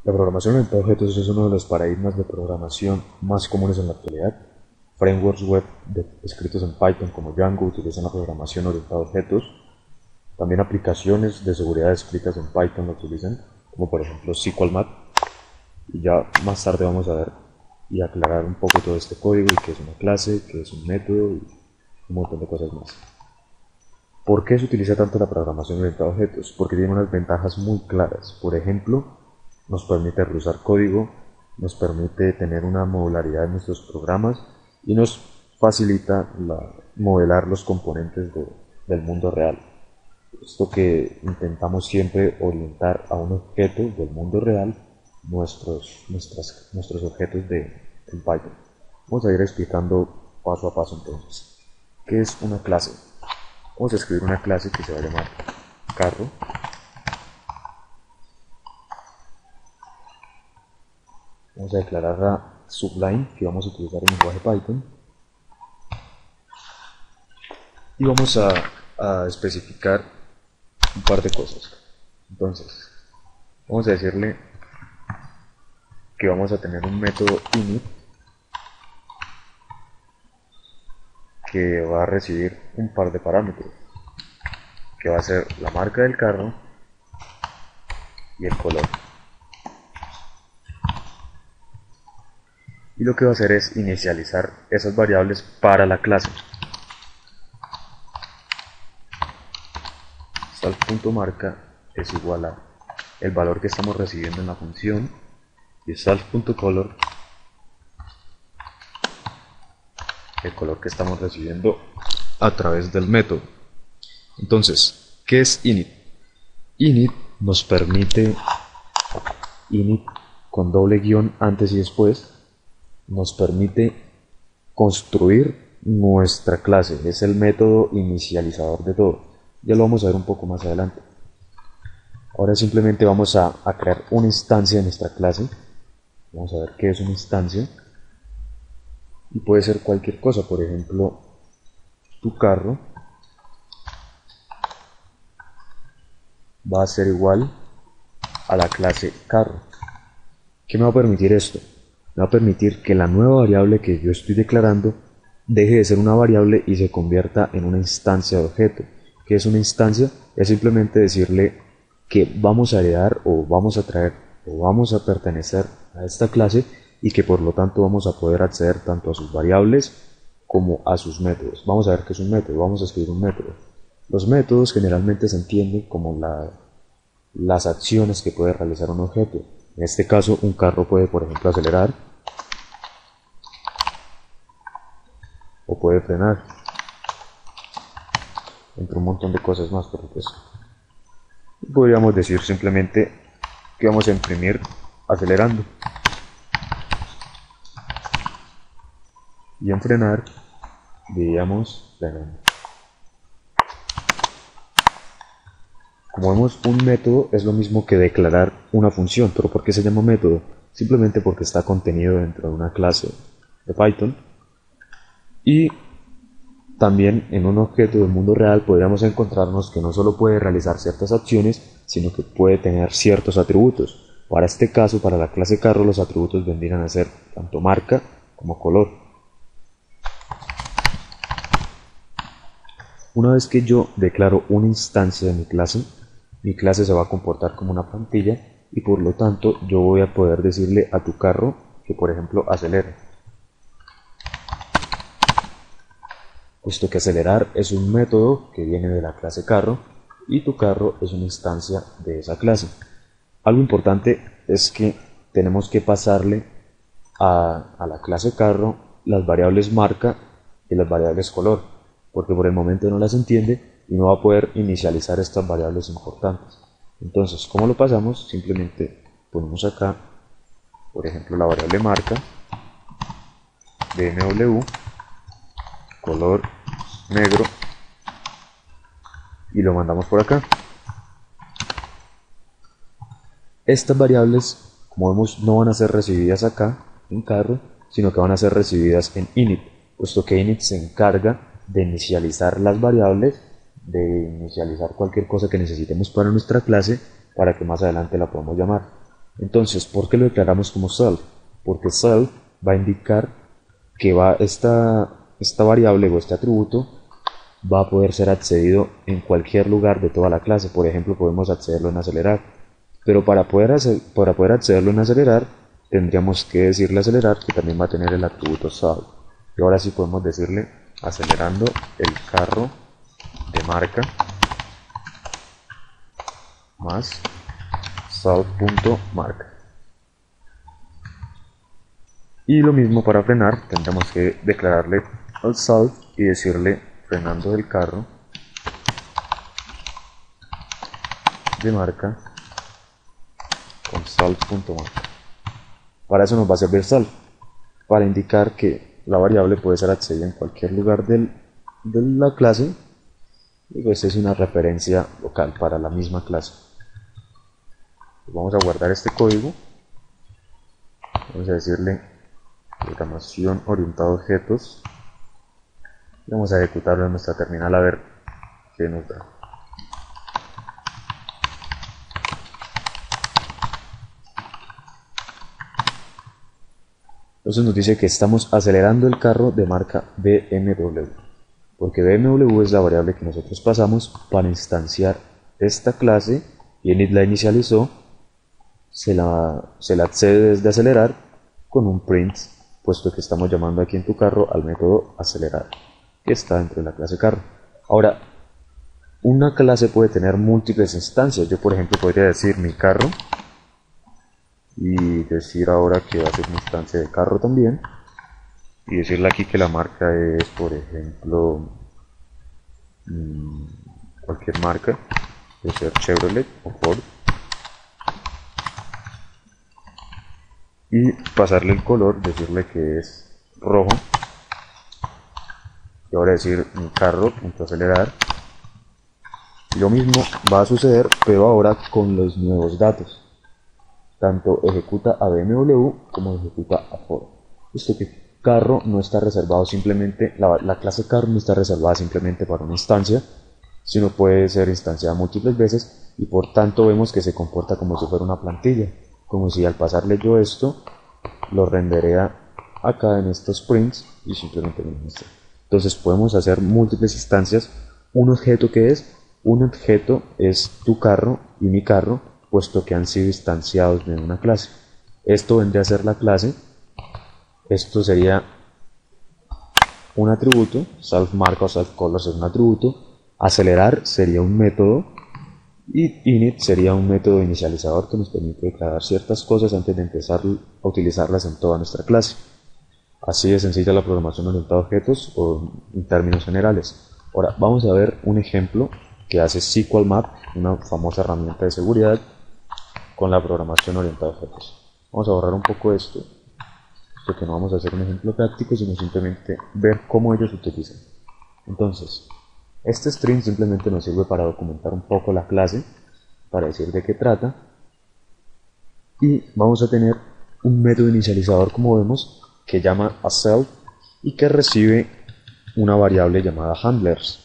La programación orientada a objetos es uno de los paradigmas de programación más comunes en la actualidad. Frameworks web escritos en Python como Django utilizan la programación orientada a objetos. También aplicaciones de seguridad escritas en Python lo utilizan, como por ejemplo SQLMath. Y ya más tarde vamos a ver y aclarar un poco todo este código y qué es una clase, qué es un método y un montón de cosas más. ¿Por qué se utiliza tanto la programación orientada a objetos? Porque tiene unas ventajas muy claras. Por ejemplo, nos permite reusar código, nos permite tener una modularidad en nuestros programas y nos facilita modelar los componentes del mundo real. Esto que intentamos siempre orientar a un objeto del mundo real nuestros objetos en Python. Vamos a ir explicando paso a paso entonces. ¿Qué es una clase? Vamos a escribir una clase que se va a llamar carro. Vamos a declarar la subline que vamos a utilizar en el lenguaje Python. Y vamos a especificar un par de cosas. Entonces, vamos a decirle que vamos a tener un método init que va a recibir un par de parámetros, que va a ser la marca del carro y el color. Y lo que va a hacer es inicializar esas variables para la clase. Self.marca es igual a el valor que estamos recibiendo en la función y self.color el color que estamos recibiendo a través del método. Entonces, ¿qué es init? Init nos permite, init con doble guión antes y después, nos permite construir nuestra clase. Es el método inicializador de todo. Ya lo vamos a ver un poco más adelante. Ahora simplemente vamos a crear una instancia de nuestra clase. Vamos a ver qué es una instancia. Y puede ser cualquier cosa, por ejemplo, tu carro va a ser igual a la clase carro. ¿Qué me va a permitir esto? Me va a permitir que la nueva variable que yo estoy declarando deje de ser una variable y se convierta en una instancia de objeto. ¿Qué es una instancia? Es simplemente decirle que vamos a heredar o vamos a traer o vamos a pertenecer a esta clase y que por lo tanto vamos a poder acceder tanto a sus variables como a sus métodos. Vamos a ver qué es un método, vamos a escribir un método. Los métodos generalmente se entienden como las acciones que puede realizar un objeto. En este caso, un carro puede, por ejemplo, acelerar o puede frenar, entre un montón de cosas más, por supuesto. Podríamos decir simplemente que vamos a imprimir acelerando y en frenar diríamos frenando. Como vemos, un método es lo mismo que declarar una función. ¿Pero por qué se llama método? Simplemente porque está contenido dentro de una clase de Python. Y también en un objeto del mundo real podríamos encontrarnos que no solo puede realizar ciertas acciones, sino que puede tener ciertos atributos. Para este caso, para la clase carro, los atributos vendrían a ser tanto marca como color. Una vez que yo declaro una instancia de mi clase se va a comportar como una plantilla y por lo tanto yo voy a poder decirle a tu carro que, por ejemplo, acelere. Puesto que acelerar es un método que viene de la clase carro y tu carro es una instancia de esa clase. Algo importante es que tenemos que pasarle a la clase carro las variables marca y las variables color, porque por el momento no las entiende y no va a poder inicializar estas variables importantes. Entonces, ¿cómo lo pasamos? Simplemente ponemos acá, por ejemplo, la variable marca, BMW, color negro, y lo mandamos por acá. Estas variables, como vemos, no van a ser recibidas acá en carro, sino que van a ser recibidas en init, puesto que init se encarga de inicializar las variables, de inicializar cualquier cosa que necesitemos para nuestra clase, para que más adelante la podamos llamar. Entonces, ¿por qué lo declaramos como self? Porque self va a indicar que esta variable o este atributo va a poder ser accedido en cualquier lugar de toda la clase. Por ejemplo, podemos accederlo en acelerar. Pero para poder accederlo en acelerar, tendríamos que decirle acelerar que también va a tener el atributo self. Y ahora sí podemos decirle acelerando el carro de marca más self.marca. Y lo mismo para frenar, tendremos que declararle al self y decirle frenando el carro de marca con self.marca. Para eso nos va a servir self, para indicar que la variable puede ser accedida en cualquier lugar de la clase, y pues es una referencia local para la misma clase. Vamos a guardar este código, vamos a decirle programación orientada a objetos, y vamos a ejecutarlo en nuestra terminal a ver qué nos da. Entonces nos dice que estamos acelerando el carro de marca BMW, porque BMW es la variable que nosotros pasamos para instanciar esta clase, y init la inicializó, se la accede desde acelerar con un print, puesto que estamos llamando aquí en tu carro al método acelerar, que está dentro de la clase carro. Ahora, una clase puede tener múltiples instancias. Yo, por ejemplo, podría decir mi carro y decir ahora que va a ser una instancia de carro también, y decirle aquí que la marca es, por ejemplo, cualquier marca, puede ser Chevrolet o Ford, y pasarle el color, decirle que es rojo, y ahora decir mi carro, punto acelerar. Y lo mismo va a suceder, pero ahora con los nuevos datos. Tanto ejecuta a BMW como ejecuta a Ford. Esto que carro no está reservado simplemente, la clase carro no está reservada simplemente para una instancia, sino puede ser instanciada múltiples veces, y por tanto vemos que se comporta como si fuera una plantilla, como si al pasarle yo esto, lo rendería acá en estos prints y simplemente lo muestra. Entonces podemos hacer múltiples instancias. Un objeto es tu carro y mi carro, puesto que han sido instanciados de una clase. Esto vendría a ser la clase, esto sería un atributo, self_marca o self_colors es un atributo, acelerar sería un método, y init sería un método inicializador que nos permite declarar ciertas cosas antes de empezar a utilizarlas en toda nuestra clase. Así de sencilla la programación orientada a objetos, o en términos generales. Ahora vamos a ver un ejemplo que hace SQLmap, una famosa herramienta de seguridad, con la programación orientada a objetos. Vamos a borrar un poco esto, porque no vamos a hacer un ejemplo práctico, sino simplemente ver cómo ellos utilizan. Entonces, este string simplemente nos sirve para documentar un poco la clase, para decir de qué trata, y vamos a tener un método inicializador, como vemos, que llama a self y que recibe una variable llamada handlers.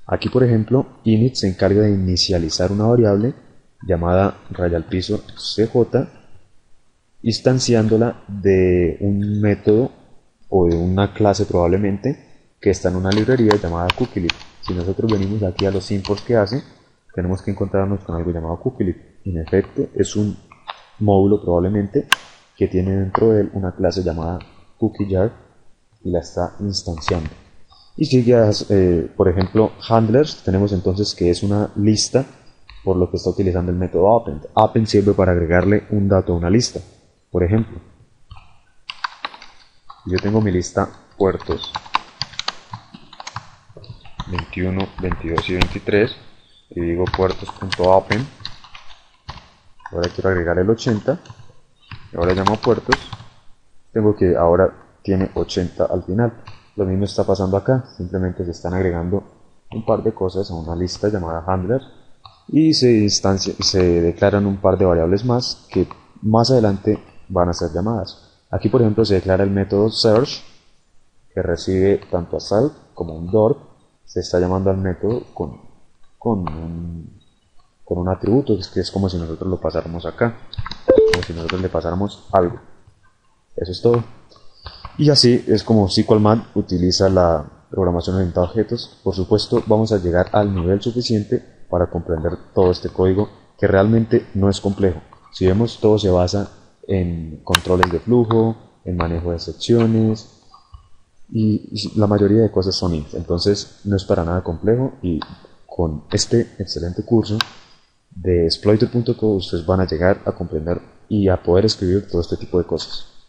Aquí, por ejemplo, init se encarga de inicializar una variable llamada _cj, instanciándola de un método o de una clase probablemente que está en una librería llamada cookielib. Si nosotros venimos aquí a los imports que hace, tenemos que encontrarnos con algo llamado cookielib. En efecto, es un módulo probablemente que tiene dentro de él una clase llamada cookiejar y la está instanciando. Y sigue, por ejemplo, handlers, tenemos entonces que es una lista, por lo que está utilizando el método append. Append sirve para agregarle un dato a una lista. Por ejemplo, yo tengo mi lista puertos 21, 22 y 23, y digo puertos.append. Ahora quiero agregar el 80, y ahora llamo puertos, tengo que ahora tiene 80 al final. Lo mismo está pasando acá, simplemente se están agregando un par de cosas a una lista llamada handler, y se declaran un par de variables más que más adelante van a ser llamadas. Aquí, por ejemplo, se declara el método search, que recibe tanto a self como un door. Se está llamando al método con un atributo, que es como si nosotros lo pasáramos acá. como si nosotros le pasáramos algo. Eso es todo. Y así es como SQLman utiliza la programación orientada a objetos. Por supuesto, vamos a llegar al nivel suficiente para comprender todo este código, que realmente no es complejo. Si vemos, todo se basa en controles de flujo, en manejo de secciones, y la mayoría de cosas son int. Entonces no es para nada complejo, y con este excelente curso de exploiter.co ustedes van a llegar a comprender y a poder escribir todo este tipo de cosas.